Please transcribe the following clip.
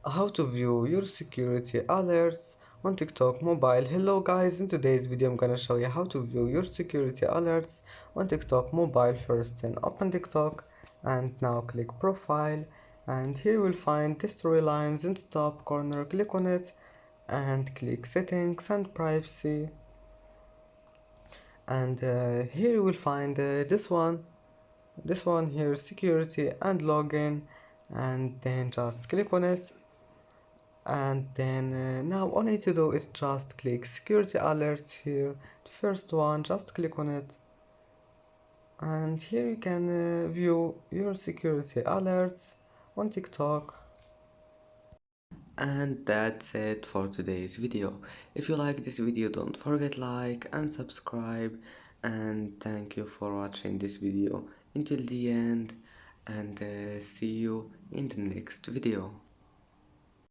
How to view your security alerts on TikTok mobile. Hello guys, in today's video I'm gonna show you how to view your security alerts on TikTok mobile. First, then open TikTok and now click profile, and here you will find the storylines in the top corner. Click on it and click settings and privacy, and here you will find this one here, security and login, and then just click on it. And then now all you need to do is just click security alerts here, the first one, just click on it, and here you can view your security alerts on TikTok. And that's it for today's video. If you like this video, don't forget like and subscribe, and thank you for watching this video until the end, and see you in the next video.